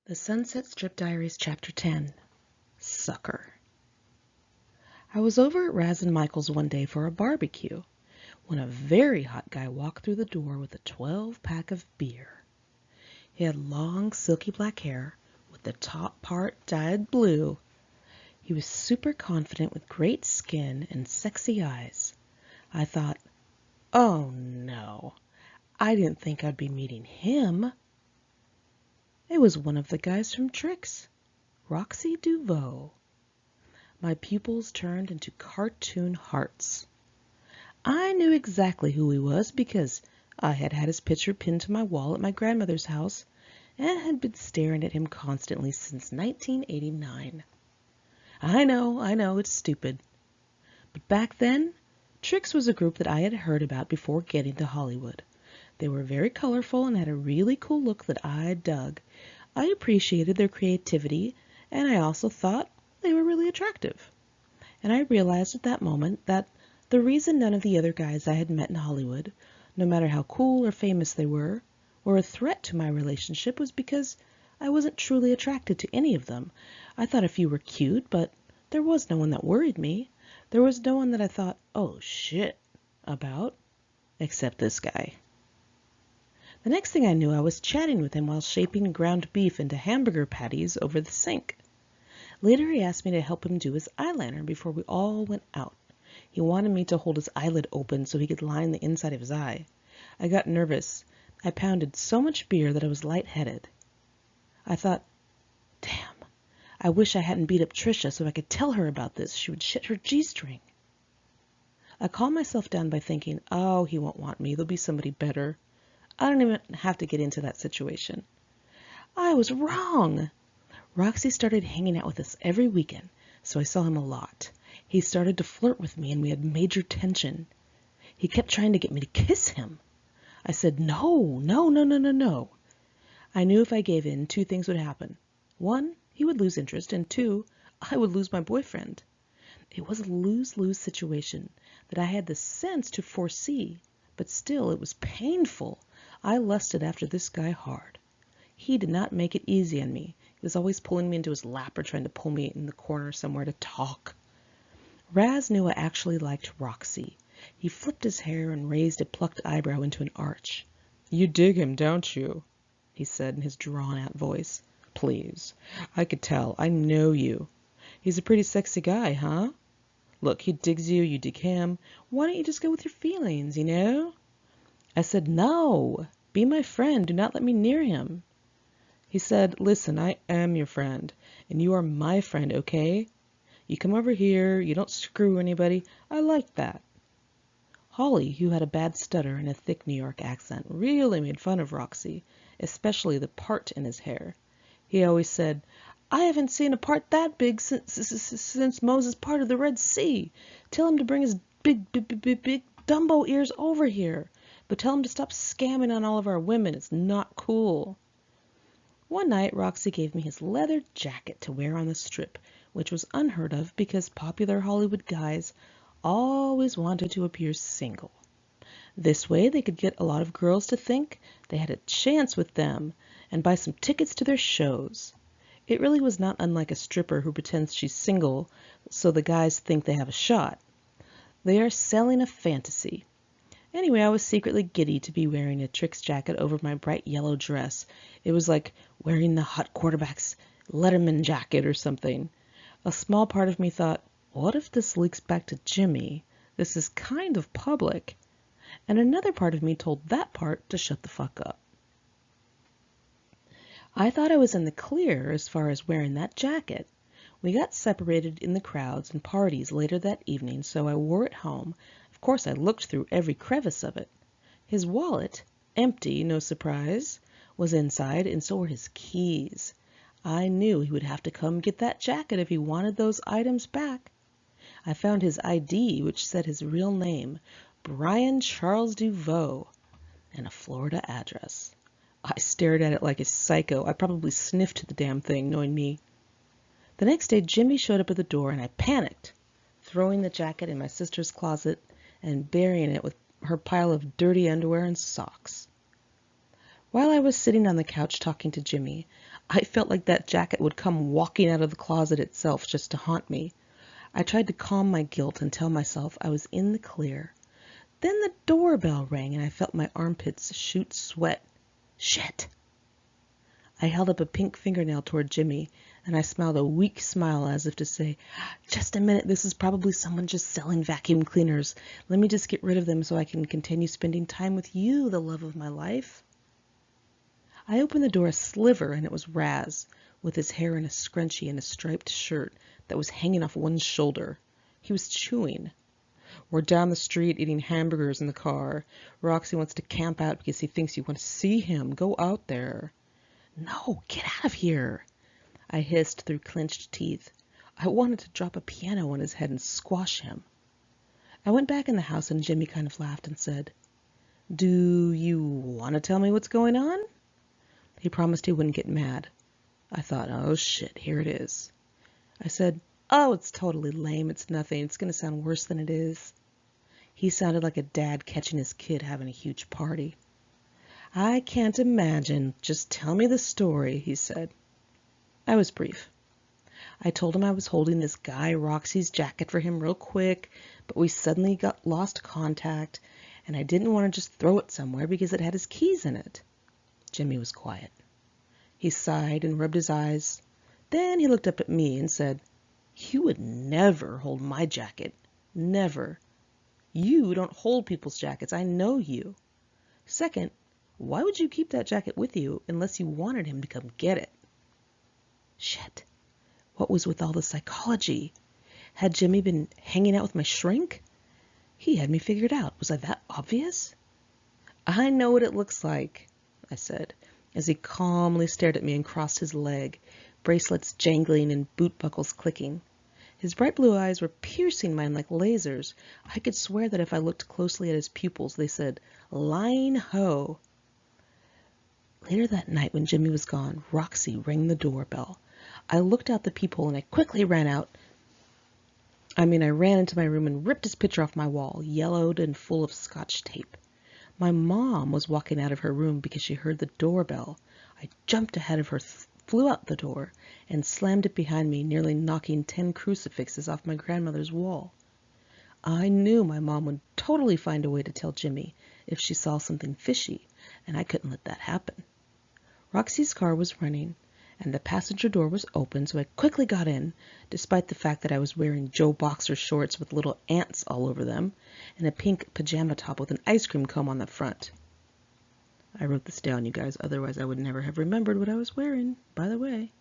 The Sunset Strip Diaries, Chapter 10, Sucker. I was over at Raz and Michael's one day for a barbecue when a very hot guy walked through the door with a 12-pack of beer. He had long, silky black hair with the top part dyed blue. He was super confident with great skin and sexy eyes. I thought, oh no, I didn't think I'd be meeting him. It was one of the guys from Tricks, Roxy Duveau. My pupils turned into cartoon hearts. I knew exactly who he was because I had had his picture pinned to my wall at my grandmother's house and had been staring at him constantly since 1989. I know, it's stupid. But back then, Tricks was a group that I had heard about before getting to Hollywood. They were very colorful and had a really cool look that I dug. I appreciated their creativity, and I also thought they were really attractive. And I realized at that moment that the reason none of the other guys I had met in Hollywood, no matter how cool or famous they were a threat to my relationship was because I wasn't truly attracted to any of them. I thought a few were cute, but there was no one that worried me. There was no one that I thought, oh shit, about, except this guy. The next thing I knew, I was chatting with him while shaping ground beef into hamburger patties over the sink. Later, he asked me to help him do his eyeliner before we all went out. He wanted me to hold his eyelid open so he could line the inside of his eye. I got nervous. I pounded so much beer that I was lightheaded. I thought, damn, I wish I hadn't beat up Trisha so I could tell her about this. She would shit her G-string. I calmed myself down by thinking, oh, he won't want me. There'll be somebody better. I don't even have to get into that situation. I was wrong. Roxy started hanging out with us every weekend, so I saw him a lot. He started to flirt with me, and we had major tension. He kept trying to get me to kiss him. I said, no. I knew if I gave in, two things would happen. One, he would lose interest, and two, I would lose my boyfriend. It was a lose-lose situation that I had the sense to foresee, but still it was painful. I lusted after this guy hard. He did not make it easy on me. He was always pulling me into his lap or trying to pull me in the corner somewhere to talk. Raz knew I actually liked Roxy. He flipped his hair and raised a plucked eyebrow into an arch. You dig him, don't you? He said in his drawn-out voice. Please. I could tell. I know you. He's a pretty sexy guy, huh? Look, he digs you, you dig him. Why don't you just go with your feelings, you know? I said, no. Be my friend. Do not let me near him. He said, listen, I am your friend, and you are my friend, okay? You come over here, you don't screw anybody. I like that. Holly, who had a bad stutter and a thick New York accent, really made fun of Roxy, especially the part in his hair. He always said, I haven't seen a part that big since Moses parted the Red Sea. Tell him to bring his big Dumbo ears over here. But tell him to stop scamming on all of our women. It's not cool. One night, Roxy gave me his leather jacket to wear on the strip, which was unheard of because popular Hollywood guys always wanted to appear single. This way, they could get a lot of girls to think they had a chance with them and buy some tickets to their shows. It really was not unlike a stripper who pretends she's single so the guys think they have a shot. They are selling a fantasy. Anyway, I was secretly giddy to be wearing a Tricks jacket over my bright yellow dress. It was like wearing the hot quarterback's Letterman jacket or something. A small part of me thought, what if this leaks back to Jimmy? This is kind of public. And another part of me told that part to shut the fuck up. I thought I was in the clear as far as wearing that jacket. We got separated in the crowds and parties later that evening, so I wore it home. Of course, I looked through every crevice of it. His wallet, empty, no surprise, was inside, and so were his keys. I knew he would have to come get that jacket if he wanted those items back. I found his ID, which said his real name, Brian Charles Duveau, and a Florida address. I stared at it like a psycho. I probably sniffed the damn thing, knowing me. The next day, Jimmy showed up at the door, and I panicked, throwing the jacket in my sister's closet and burying it with her pile of dirty underwear and socks. While I was sitting on the couch talking to Jimmy, I felt like that jacket would come walking out of the closet itself just to haunt me. I tried to calm my guilt and tell myself I was in the clear. Then the doorbell rang and I felt my armpits shoot sweat. Shit! I held up a pink fingernail toward Jimmy, and I smiled a weak smile as if to say, "Just a minute, this is probably someone just selling vacuum cleaners. Let me just get rid of them so I can continue spending time with you, the love of my life." I opened the door a sliver, and it was Raz, with his hair in a scrunchie and a striped shirt that was hanging off one shoulder. He was chewing. "We're down the street eating hamburgers in the car. Roxy wants to camp out because he thinks you want to see him. Go out there." "No, get out of here," I hissed through clenched teeth. I wanted to drop a piano on his head and squash him. I went back in the house and Jimmy kind of laughed and said, "Do you want to tell me what's going on?" He promised he wouldn't get mad. I thought, oh shit, here it is. I said, "Oh, it's totally lame. It's nothing. It's going to sound worse than it is." He sounded like a dad catching his kid having a huge party. "I can't imagine. Just tell me the story," he said. I was brief. I told him I was holding this guy Roxy's jacket for him real quick, but we suddenly lost contact, and I didn't want to just throw it somewhere because it had his keys in it. Jimmy was quiet. He sighed and rubbed his eyes. Then he looked up at me and said, "You would never hold my jacket. Never. You don't hold people's jackets. I know you. Second, why would you keep that jacket with you unless you wanted him to come get it?" Shit. What was with all the psychology? Had Jimmy been hanging out with my shrink? He had me figured out. Was I that obvious? "I know what it looks like," I said, as he calmly stared at me and crossed his leg, bracelets jangling and boot buckles clicking. His bright blue eyes were piercing mine like lasers. I could swear that if I looked closely at his pupils, they said, "Line ho." Later that night, when Jimmy was gone, Roxy rang the doorbell. I looked out the peephole and I quickly ran into my room and ripped his picture off my wall, yellowed and full of Scotch tape. My mom was walking out of her room because she heard the doorbell. I jumped ahead of her, flew out the door, and slammed it behind me, nearly knocking 10 crucifixes off my grandmother's wall. I knew my mom would totally find a way to tell Jimmy if she saw something fishy, and I couldn't let that happen. Roxy's car was running, and the passenger door was open, so I quickly got in, despite the fact that I was wearing Joe boxer shorts with little ants all over them, and a pink pajama top with an ice cream cone on the front. I wrote this down, you guys, otherwise I would never have remembered what I was wearing, by the way.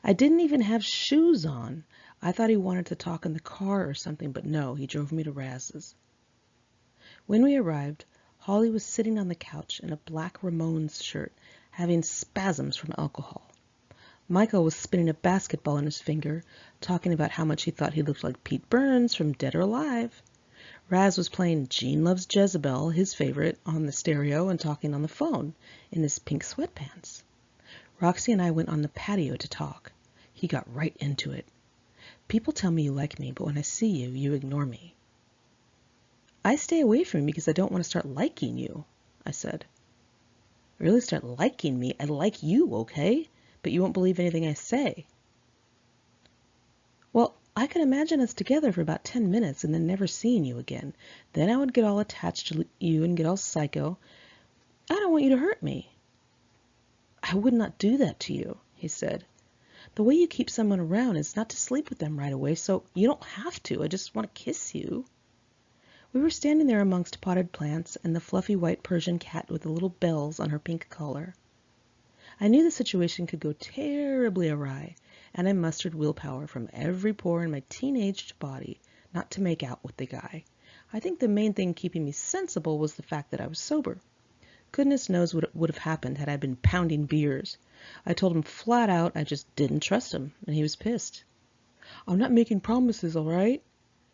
I didn't even have shoes on. I thought he wanted to talk in the car or something, but no, he drove me to Raz's. When we arrived, Holly was sitting on the couch in a black Ramones shirt, having spasms from alcohol. Michael was spinning a basketball in his finger, talking about how much he thought he looked like Pete Burns from Dead or Alive. Raz was playing Gene Loves Jezebel, his favorite, on the stereo and talking on the phone in his pink sweatpants. Roxy and I went on the patio to talk. He got right into it. "People tell me you like me, but when I see you, you ignore me." "I stay away from you because I don't want to start liking you," I said. "Really start liking me? I like you, okay? But you won't believe anything I say." "Well, I could imagine us together for about 10 minutes and then never seeing you again. Then I would get all attached to you and get all psycho. I don't want you to hurt me." "I would not do that to you," he said. "The way you keep someone around is not to sleep with them right away, so you don't have to. I just want to kiss you." We were standing there amongst potted plants and the fluffy white Persian cat with the little bells on her pink collar. I knew the situation could go terribly awry, and I mustered willpower from every pore in my teenaged body not to make out with the guy. I think the main thing keeping me sensible was the fact that I was sober. Goodness knows what would have happened had I been pounding beers. I told him flat out I just didn't trust him, and he was pissed. "I'm not making promises, all right?"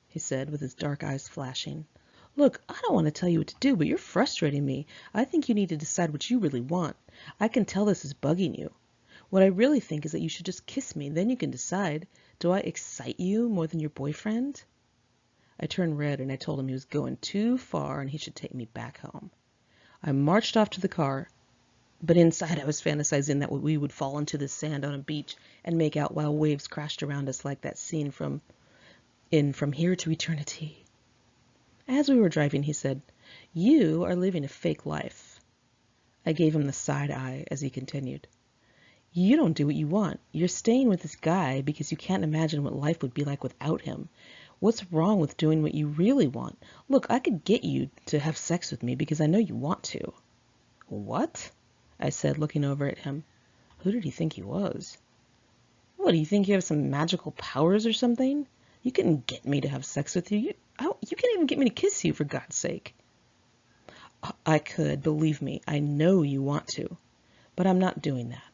he said, with his dark eyes flashing. "Look, I don't want to tell you what to do, but you're frustrating me. I think you need to decide what you really want. I can tell this is bugging you. What I really think is that you should just kiss me, then you can decide. Do I excite you more than your boyfriend?" I turned red and I told him he was going too far and he should take me back home. I marched off to the car. But inside I was fantasizing that we would fall into the sand on a beach and make out while waves crashed around us like that scene from From Here to Eternity. As we were driving, he said, "You are living a fake life." I gave him the side eye as he continued. "You don't do what you want. You're staying with this guy because you can't imagine what life would be like without him. What's wrong with doing what you really want? Look, I could get you to have sex with me because I know you want to." "What?" I said, looking over at him. Who did he think he was? "What, do you think you have some magical powers or something? You couldn't get me to have sex with you. You can't even get me to kiss you, for God's sake." "I could, believe me. I know you want to. But I'm not doing that."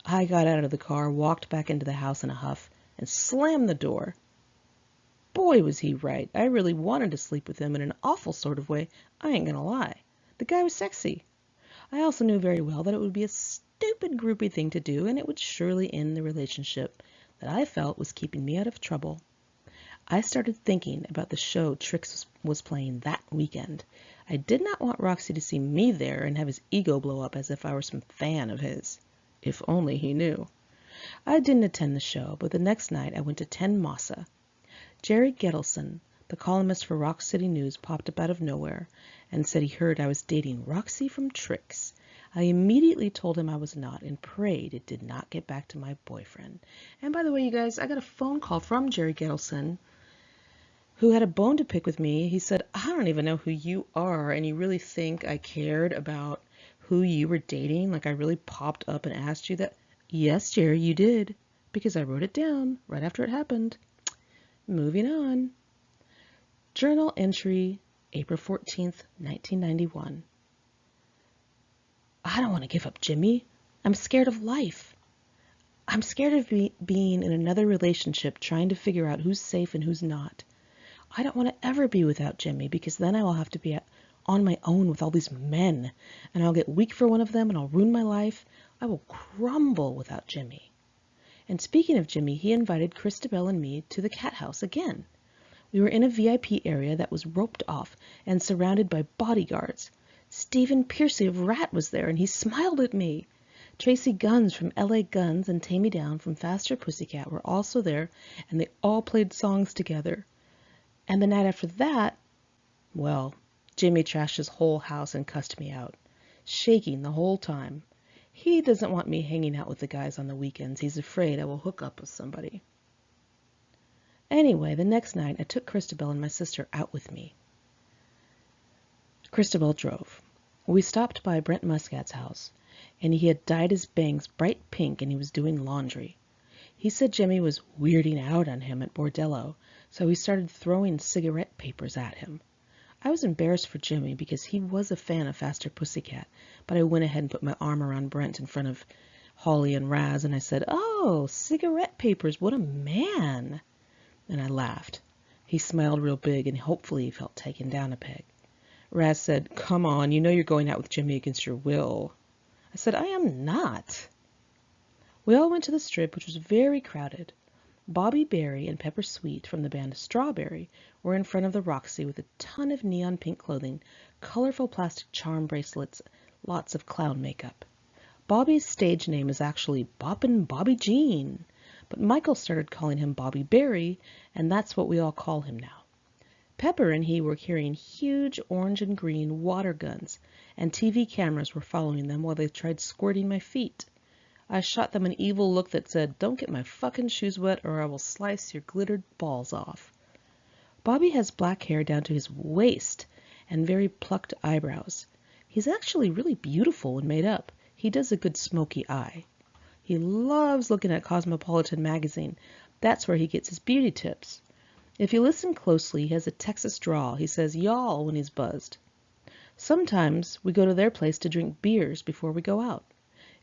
I got out of the car, walked back into the house in a huff, and slammed the door. Boy, was he right. I really wanted to sleep with him in an awful sort of way. I ain't gonna lie. The guy was sexy. I also knew very well that it would be a stupid, groupie thing to do, and it would surely end the relationship that I felt was keeping me out of trouble. I started thinking about the show Trix was playing that weekend. I did not want Roxy to see me there and have his ego blow up as if I were some fan of his. If only he knew. I didn't attend the show, but the next night I went to 10 Massa. Jerry Gettelson, the columnist for Rock City News, popped up out of nowhere and said he heard I was dating Roxy from Trix. I immediately told him I was not and prayed it did not get back to my boyfriend. And by the way, you guys, I got a phone call from Jerry Gettelson, who had a bone to pick with me. He said, "I don't even know who you are, and you really think I cared about who you were dating? Like I really popped up and asked you that?" "Yes, Jerry, you did, because I wrote it down right after it happened." Moving on. Journal entry, April 14th, 1991. I don't want to give up Jimmy. I'm scared of life. I'm scared of being in another relationship trying to figure out who's safe and who's not. I don't want to ever be without Jimmy because then I will have to be on my own with all these men, and I'll get weak for one of them and I'll ruin my life. I will crumble without Jimmy. And speaking of Jimmy, he invited Christabel and me to the cat house again. We were in a VIP area that was roped off and surrounded by bodyguards. Stephen Piercy of Rat was there, and he smiled at me. Tracy Guns from LA Guns and Tammy Down from Faster Pussycat were also there, and they all played songs together. And the night after that, well, Jimmy trashed his whole house and cussed me out, shaking the whole time. He doesn't want me hanging out with the guys on the weekends. He's afraid I will hook up with somebody. Anyway, the next night I took Christabel and my sister out with me. Christabel drove. We stopped by Brent Muscat's house, and he had dyed his bangs bright pink and he was doing laundry. He said Jimmy was weirding out on him at Bordello, so he started throwing cigarette papers at him. I was embarrassed for Jimmy because he was a fan of Faster Pussycat, but I went ahead and put my arm around Brent in front of Holly and Raz, and I said, "Oh, cigarette papers, what a man!" And I laughed. He smiled real big, and hopefully he felt taken down a peg. Raz said, "Come on, you know you're going out with Jimmy against your will." I said, "I am not." We all went to the Strip, which was very crowded. Bobby Berry and Pepper Sweet from the band Strawberry were in front of the Roxy with a ton of neon pink clothing, colorful plastic charm bracelets, lots of clown makeup. Bobby's stage name is actually Boppin' Bobby Jean, but Michael started calling him Bobby Berry, and that's what we all call him now. Pepper and he were carrying huge orange and green water guns, and TV cameras were following them while they tried squirting my feet. I shot them an evil look that said, "Don't get my fucking shoes wet or I will slice your glittered balls off." Bobby has black hair down to his waist and very plucked eyebrows. He's actually really beautiful when made up. He does a good smoky eye. He loves looking at Cosmopolitan magazine. That's where he gets his beauty tips. If you listen closely, he has a Texas drawl. He says y'all when he's buzzed. Sometimes we go to their place to drink beers before we go out.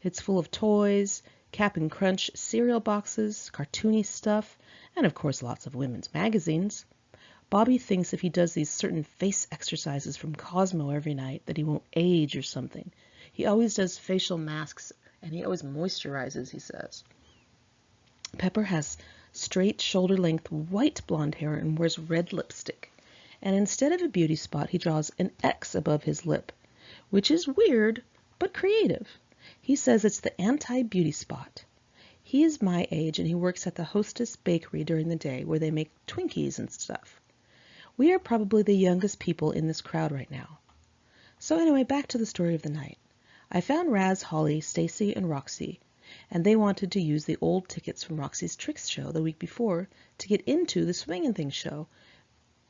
It's full of toys, Cap'n Crunch cereal boxes, cartoony stuff, and of course lots of women's magazines. Bobby thinks if he does these certain face exercises from Cosmo every night that he won't age or something. He always does facial masks and he always moisturizes, he says. Pepper has straight shoulder-length white blonde hair and wears red lipstick. And instead of a beauty spot, he draws an X above his lip, which is weird but creative. He says it's the anti-beauty spot. He is my age and he works at the Hostess Bakery during the day where they make Twinkies and stuff. We are probably the youngest people in this crowd right now. So anyway, back to the story of the night. I found Raz, Holly, Stacy, and Roxy, and they wanted to use the old tickets from Roxy's Tricks show the week before to get into the Swingin' Thing show,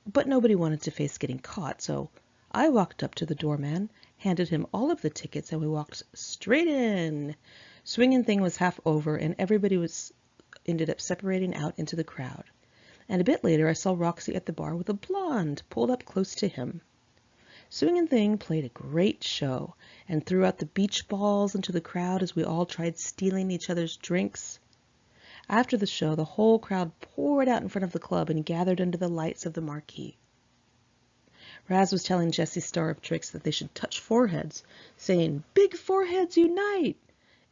but nobody wanted to face getting caught, so I walked up to the doorman, handed him all of the tickets, and we walked straight in. Swingin' Thing was half over, and everybody ended up separating out into the crowd. And a bit later, I saw Roxy at the bar with a blonde pulled up close to him. Swingin' Thing played a great show and threw out the beach balls into the crowd as we all tried stealing each other's drinks. After the show, the whole crowd poured out in front of the club and gathered under the lights of the marquee. Raz was telling Jessie Star of Tricks that they should touch foreheads, saying, "Big foreheads unite!"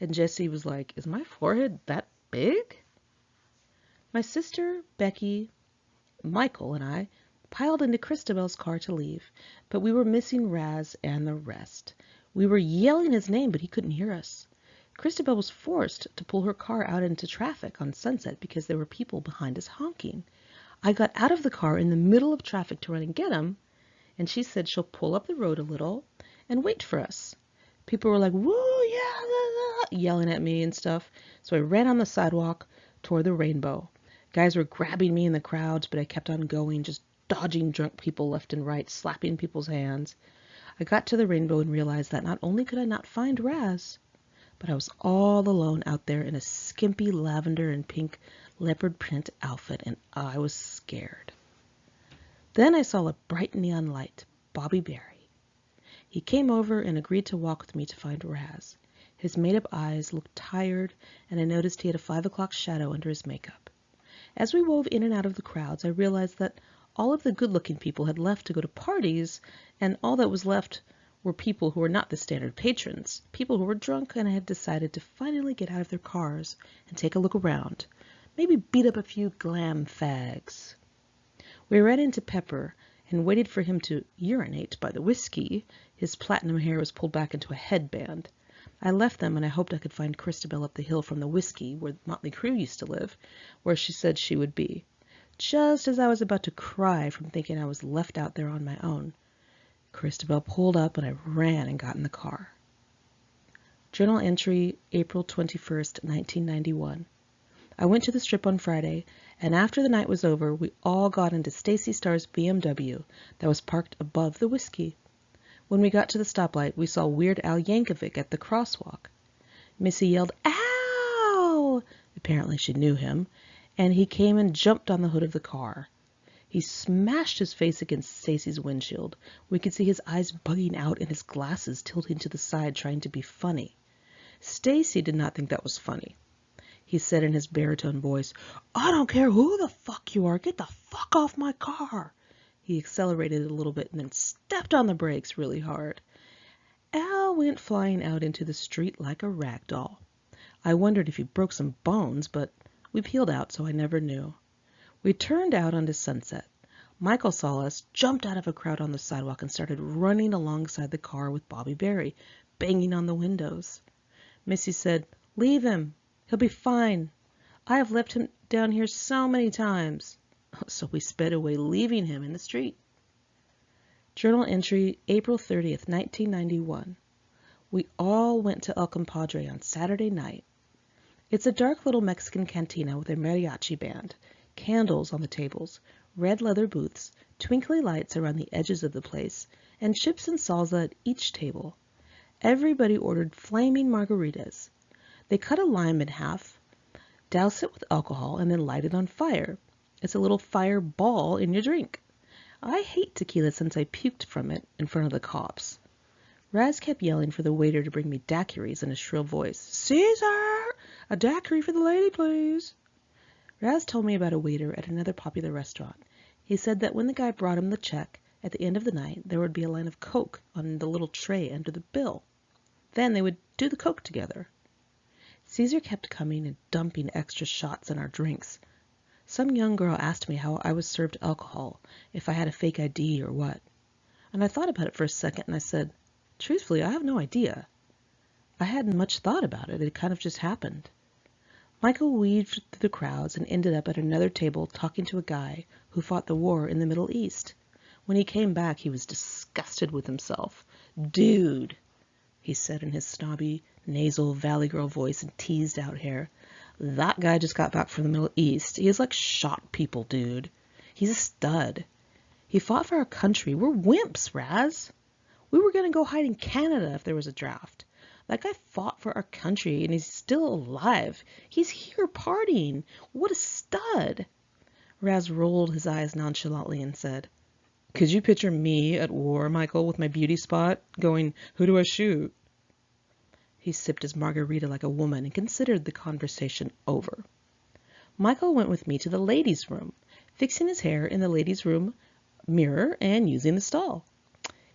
And Jessie was like, "Is my forehead that big?" My sister, Becky, Michael, and I piled into Christabel's car to leave, but we were missing Raz and the rest. We were yelling his name, but he couldn't hear us. Christabel was forced to pull her car out into traffic on Sunset because there were people behind us honking. I got out of the car in the middle of traffic to run and get him, and she said she'll pull up the road a little and wait for us. People were like, "Woo, yeah," blah, blah, yelling at me and stuff, so I ran on the sidewalk toward the rainbow. Guys were grabbing me in the crowds, but I kept on going, just dodging drunk people left and right, slapping people's hands. I got to the rainbow and realized that not only could I not find Raz, but I was all alone out there in a skimpy lavender and pink leopard print outfit, and I was scared. Then I saw a bright neon light, Bobby Barry. He came over and agreed to walk with me to find Raz. His made-up eyes looked tired, and I noticed he had a 5 o'clock shadow under his makeup. As we wove in and out of the crowds, I realized that all of the good-looking people had left to go to parties, and all that was left were people who were not the standard patrons, people who were drunk and had decided to finally get out of their cars and take a look around, maybe beat up a few glam fags. We ran into Pepper and waited for him to urinate by the whiskey. His platinum hair was pulled back into a headband. I left them, and I hoped I could find Christabel up the hill from the whiskey, where Motley Crue used to live, where she said she would be. Just as I was about to cry from thinking I was left out there on my own, Christabel pulled up, and I ran and got in the car. Journal entry, April 21st, 1991. I went to the Strip on Friday, and after the night was over, we all got into Stacy Starr's BMW that was parked above the whiskey. When we got to the stoplight, we saw Weird Al Yankovic at the crosswalk. Missy yelled, "Ow!" Apparently she knew him, and he came and jumped on the hood of the car. He smashed his face against Stacy's windshield. We could see his eyes bugging out and his glasses tilting to the side trying to be funny. Stacy did not think that was funny. He said in his baritone voice, "I don't care who the fuck you are, get the fuck off my car." He accelerated a little bit and then stepped on the brakes really hard. Al went flying out into the street like a rag doll. I wondered if he broke some bones, but we peeled out, so I never knew. We turned out onto Sunset. Michael saw us, jumped out of a crowd on the sidewalk, and started running alongside the car with Bobby Barry, banging on the windows. Missy said, "Leave him. He'll be fine. I have left him down here so many times." So we sped away, leaving him in the street. Journal entry, April 30th, 1991. We all went to El Compadre on Saturday night. It's a dark little Mexican cantina with a mariachi band, candles on the tables, red leather booths, twinkly lights around the edges of the place, and chips and salsa at each table. Everybody ordered flaming margaritas. They cut a lime in half, douse it with alcohol, and then light it on fire. It's a little fireball in your drink. I hate tequila since I puked from it in front of the cops. Raz kept yelling for the waiter to bring me daiquiris in a shrill voice. "Caesar! A daiquiri for the lady, please." Raz told me about a waiter at another popular restaurant. He said that when the guy brought him the check, at the end of the night, there would be a line of Coke on the little tray under the bill. Then they would do the Coke together. Caesar kept coming and dumping extra shots in our drinks. Some young girl asked me how I was served alcohol, if I had a fake ID or what. And I thought about it for a second, and I said, "Truthfully, I have no idea." I hadn't much thought about it. It kind of just happened. Michael weaved through the crowds and ended up at another table talking to a guy who fought the war in the Middle East. When he came back, he was disgusted with himself. "Dude," he said in his snobby, nasal Valley Girl voice and teased out hair, "that guy just got back from the Middle East. He has like shot people, dude. He's a stud. He fought for our country. We're wimps, Raz. We were going to go hide in Canada if there was a draft. That guy fought for our country and he's still alive. He's here partying. What a stud." Raz rolled his eyes nonchalantly and said, "Could you picture me at war, Michael, with my beauty spot, going, 'Who do I shoot?'" He sipped his margarita like a woman and considered the conversation over. Michael went with me to the ladies' room, fixing his hair in the ladies' room mirror and using the stall.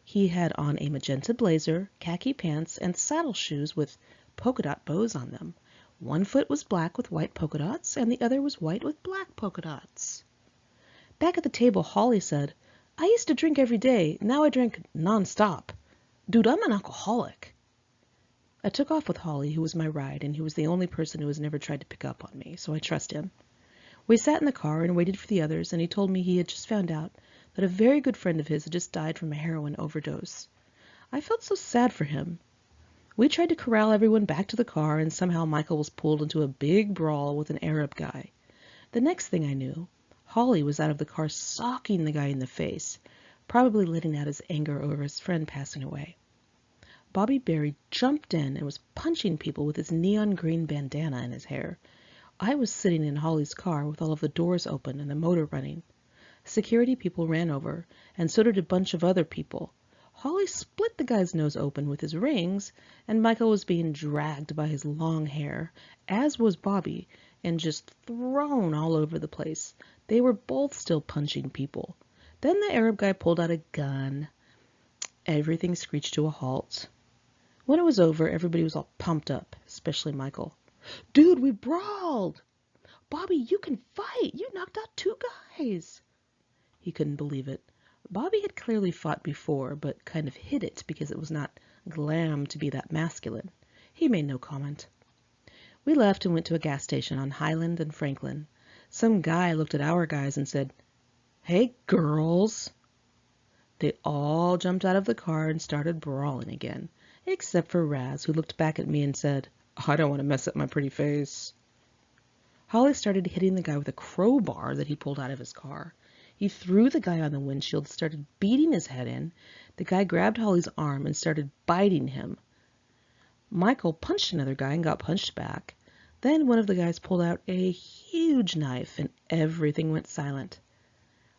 He had on a magenta blazer, khaki pants, and saddle shoes with polka dot bows on them. One foot was black with white polka dots, and the other was white with black polka dots. Back at the table, Holly said, "I used to drink every day. Now I drink non-stop. Dude, I'm an alcoholic." I took off with Holly, who was my ride, and he was the only person who has never tried to pick up on me, so I trust him. We sat in the car and waited for the others, and he told me he had just found out that a very good friend of his had just died from a heroin overdose. I felt so sad for him. We tried to corral everyone back to the car, and somehow Michael was pulled into a big brawl with an Arab guy. The next thing I knew, Holly was out of the car socking the guy in the face, probably letting out his anger over his friend passing away. Bobby Barry jumped in and was punching people with his neon green bandana in his hair. I was sitting in Holly's car with all of the doors open and the motor running. Security people ran over, and so did a bunch of other people. Holly split the guy's nose open with his rings, and Michael was being dragged by his long hair, as was Bobby, and just thrown all over the place. They were both still punching people. Then the Arab guy pulled out a gun. Everything screeched to a halt. When it was over, everybody was all pumped up, especially Michael. "Dude, we brawled! Bobby, you can fight! You knocked out 2 guys!" He couldn't believe it. Bobby had clearly fought before, but kind of hid it because it was not glam to be that masculine. He made no comment. We left and went to a gas station on Highland and Franklin. Some guy looked at our guys and said, "Hey, girls." They all jumped out of the car and started brawling again, except for Raz, who looked back at me and said, "I don't want to mess up my pretty face." Holly started hitting the guy with a crowbar that he pulled out of his car. He threw the guy on the windshield, started beating his head in. The guy grabbed Holly's arm and started biting him. Michael punched another guy and got punched back. Then one of the guys pulled out a huge knife and everything went silent.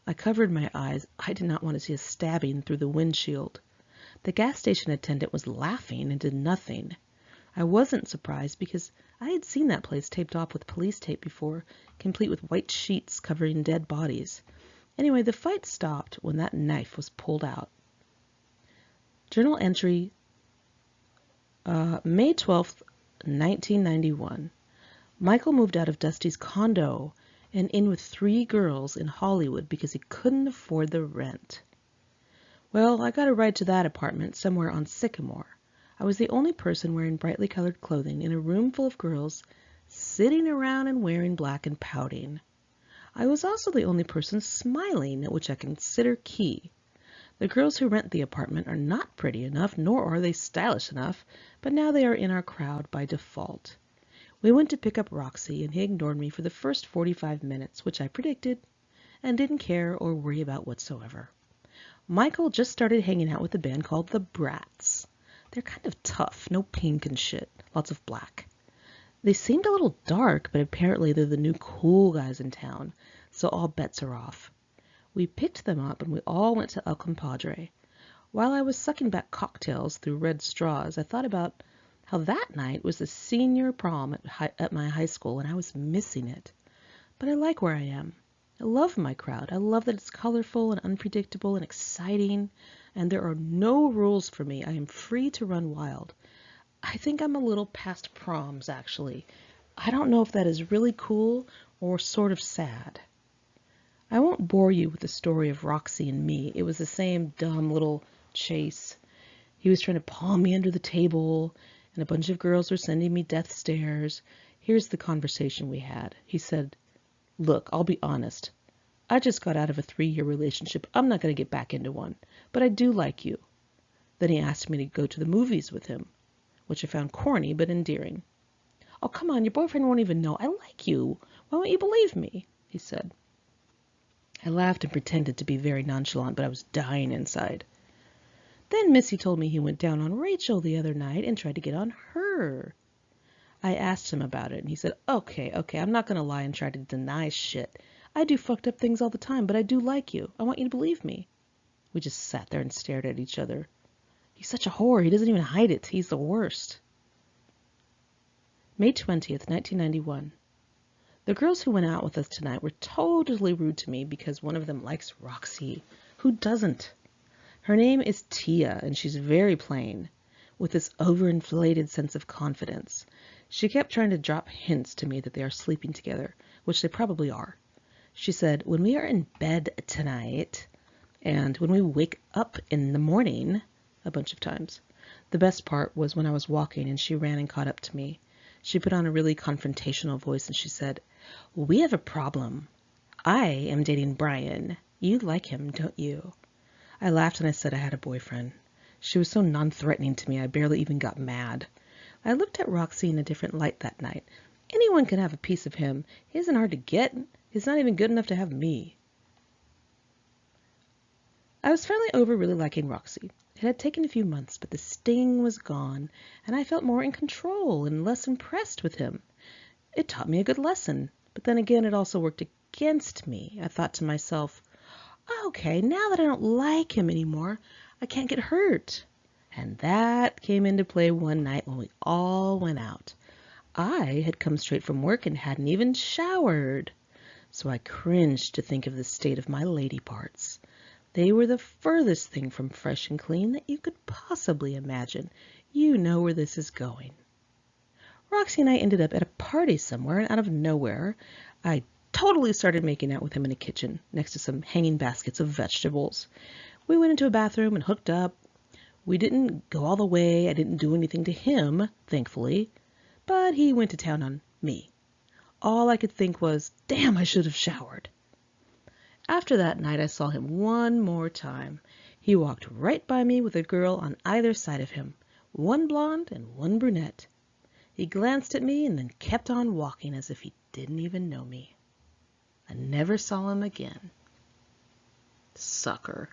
I covered my eyes. I did not want to see a stabbing through the windshield. The gas station attendant was laughing and did nothing. I wasn't surprised because I had seen that place taped off with police tape before, complete with white sheets covering dead bodies. Anyway, the fight stopped when that knife was pulled out. Journal entry, May 12th, 1991. Michael moved out of Dusty's condo and in with 3 girls in Hollywood because he couldn't afford the rent. Well, I got a ride to that apartment somewhere on Sycamore. I was the only person wearing brightly colored clothing in a room full of girls sitting around and wearing black and pouting. I was also the only person smiling, which I consider key. The girls who rent the apartment are not pretty enough, nor are they stylish enough, but now they are in our crowd by default. We went to pick up Roxy, and he ignored me for the first 45 minutes, which I predicted, and didn't care or worry about whatsoever. Michael just started hanging out with a band called the Brats. They're kind of tough, no pink and shit, lots of black. They seemed a little dark, but apparently they're the new cool guys in town, so all bets are off. We picked them up and we all went to El Compadre. While I was sucking back cocktails through red straws, I thought about how that night was the senior prom at my high school and I was missing it. But I like where I am. I love my crowd. I love that it's colorful and unpredictable and exciting, and there are no rules for me. I am free to run wild. I think I'm a little past proms, actually. I don't know if that is really cool or sort of sad. I won't bore you with the story of Roxy and me. It was the same dumb little chase. He was trying to palm me under the table, and a bunch of girls were sending me death stares. Here's the conversation we had. He said, "Look, I'll be honest. I just got out of a 3-year relationship. I'm not going to get back into one, but I do like you." Then he asked me to go to the movies with him, which I found corny but endearing. "Oh, come on, your boyfriend won't even know I like you. Why won't you believe me?" he said. I laughed and pretended to be very nonchalant, but I was dying inside. Then Missy told me he went down on Rachel the other night and tried to get on her. I asked him about it, and he said, okay, I'm not going to lie and try to deny shit. I do fucked up things all the time, but I do like you. I want you to believe me." We just sat there and stared at each other. He's such a whore. He doesn't even hide it. He's the worst. May 20th, 1991. The girls who went out with us tonight were totally rude to me because one of them likes Roxy. Who doesn't? Her name is Tia, and she's very plain, with this overinflated sense of confidence. She kept trying to drop hints to me that they are sleeping together, which they probably are. She said, "When we are in bed tonight," and "when we wake up in the morning," a bunch of times. The best part was when I was walking and she ran and caught up to me. She put on a really confrontational voice and she said, "We have a problem. I am dating Brian. You like him, don't you?" I laughed and I said I had a boyfriend. She was so non-threatening to me I barely even got mad. I looked at Roxy in a different light that night. Anyone can have a piece of him. He isn't hard to get. He's not even good enough to have me. I was finally over really liking Roxy. It had taken a few months, but the sting was gone, and I felt more in control and less impressed with him. It taught me a good lesson, but then again it also worked against me. I thought to myself, okay, now that I don't like him anymore, I can't get hurt. And that came into play one night when we all went out. I had come straight from work and hadn't even showered, so I cringed to think of the state of my lady parts. They were the furthest thing from fresh and clean that you could possibly imagine. You know where this is going. Roxy and I ended up at a party somewhere, and out of nowhere, I totally started making out with him in a kitchen next to some hanging baskets of vegetables. We went into a bathroom and hooked up. We didn't go all the way. I didn't do anything to him, thankfully, but he went to town on me. All I could think was, damn, I should have showered. After that night, I saw him one more time. He walked right by me with a girl on either side of him, one blonde and one brunette. He glanced at me and then kept on walking as if he didn't even know me. I never saw him again. Sucker.